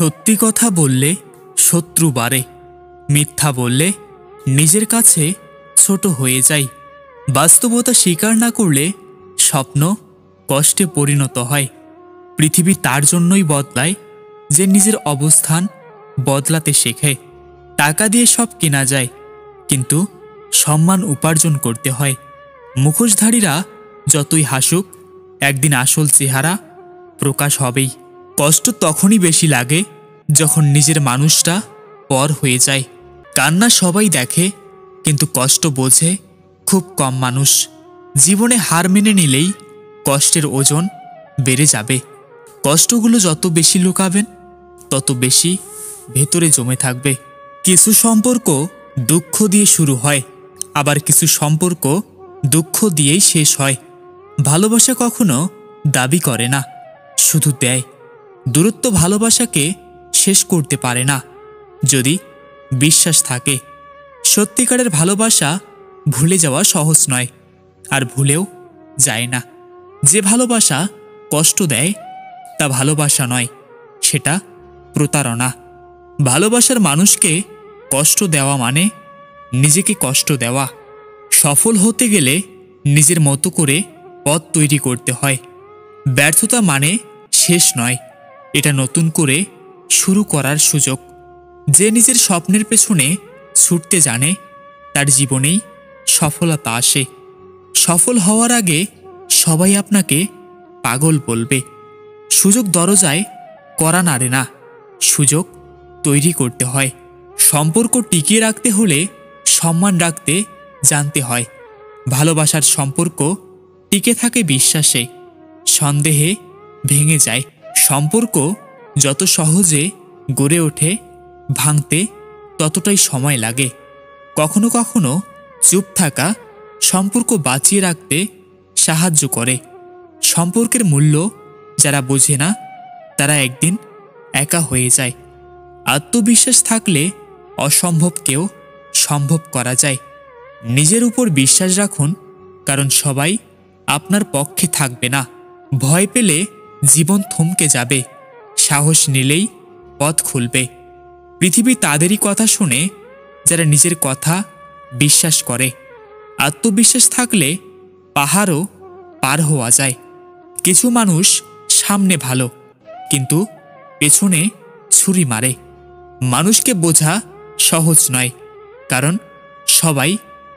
সত্যি কথা বললে শত্রু বাড়ে, মিথ্যা বললে নিজের কাছে ছোট হয়ে যায়। বাস্তবতা স্বীকার না করলে স্বপ্ন কষ্টে পরিণত হয়। পৃথিবী তার জন্যই বদলায় যে নিজের অবস্থান বদলাতে শেখে। টাকা দিয়ে সব কেনা যায়, কিন্তু সম্মান উপার্জন করতে হয়। মুখোশধারীরা যতই হাসুক, একদিন আসল চেহারা প্রকাশ হবেই। কষ্ট তখনই বেশি লাগে যখন নিজের মানুষটা পর হয়ে যায়। কান্না সবাই দেখে, কিন্তু কষ্ট বোঝে খুব কম মানুষ। জীবনে হার মেনে নিলেই কষ্টের ওজন বেড়ে যাবে। কষ্টগুলো যত বেশি লুকাবেন, তত বেশি ভেতরে জমে থাকবে। কিছু সম্পর্ক দুঃখ দিয়ে শুরু হয়, আবার কিছু সম্পর্ক দুঃখ দিয়েই শেষ হয়। ভালোবাসা কখনো দাবি করে না, শুধু দেয়। দূরত্ব ভালোবাসাকে শেষ করতে পারে না, যদি বিশ্বাস থাকে। সত্যিকারের ভালোবাসা ভুলে যাওয়া সহজ নয়, আর ভুলেও যায় না। যে ভালোবাসা কষ্ট দেয় তা ভালোবাসা নয়, সেটা প্রতারণা। ভালোবাসার মানুষকে কষ্ট দেওয়া মানে নিজেকে কষ্ট দেওয়া। সফল হতে গেলে নিজের মতো করে পথ তৈরি করতে হয়। ব্যর্থতা মানে শেষ নয়, এটা নতুন করে শুরু করার সুযোগ। যে নিজের স্বপ্নের পেছনে ছুটতে জানে, তার জীবনেই সফলতা আসে। সফল হওয়ার আগে সবাই আপনাকে পাগল বলবে। সুযোগ দরজায় কড়া নাড়ে না, সুযোগ তৈরি করতে হয়। সম্পর্ক টিকিয়ে রাখতে হলে সম্মান রাখতে জানতে হয়। ভালোবাসার সম্পর্ক টিকে থাকে বিশ্বাসে, সন্দেহে ভেঙে যায়। সম্পর্ক যত সহজে গড়ে ওঠে, ভাঙতে ততটাই সময় লাগে। কখনো কখনো চুপ থাকা সম্পর্ক বাঁচিয়ে রাখতে সাহায্য করে। সম্পর্কের মূল্য যারা বোঝে না, তারা একদিন একা হয়ে যায়। আত্মবিশ্বাস থাকলে অসম্ভবকেও সম্ভব করা যায়। নিজের উপর বিশ্বাস রাখুন, কারণ সবাই আপনার পক্ষে থাকবে না। ভয় পেলে জীবন থমকে যাবে, সাহস নিলেই পথ খুলবে। পৃথিবী তাদেরই কথা শুনে যারা নিজের কথা বিশ্বাস করে। আত্মবিশ্বাস থাকলে পাহাড়ও পার হওয়া যায়। কিছু মানুষ সামনে ভালো, কিন্তু পেছনে ছুরি মারে। মানুষকে বোঝা সহজ নয়, কারণ সবাই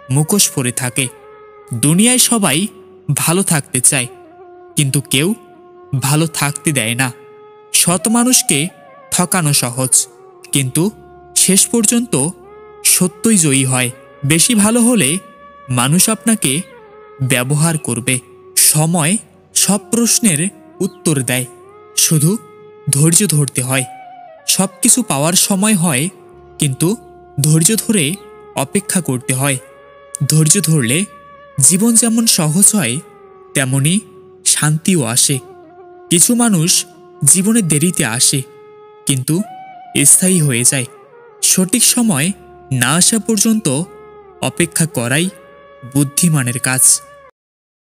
মুখোশ পরে থাকে। দুনিয়ায় সবাই ভালো থাকতে চায়, কিন্তু কেউ ভালো থাকতে দেয় না। সৎ মানুষকে ঠকানো সহজ, কিন্তু শেষ পর্যন্ত সত্যই জয়ী হয়। বেশি ভালো হলে মানুষ আপনাকে ব্যবহার করবে। সময় সব প্রশ্নের উত্তর দেয়, শুধু ধৈর্য ধরতে হয়। সব কিছু পাওয়ার সময় হয়, কিন্তু ধৈর্য ধরে অপেক্ষা করতে হয়। ধৈর্য ধরলে জীবন যেমন সহজ হয়, তেমনি শান্তিও আসে। কিছু মানুষ জীবনে দেরিতে আসে, কিন্তু স্থায়ী হয়ে যায়। সঠিক সময় না আসা পর্যন্ত অপেক্ষা করাই বুদ্ধিমানের কাজ।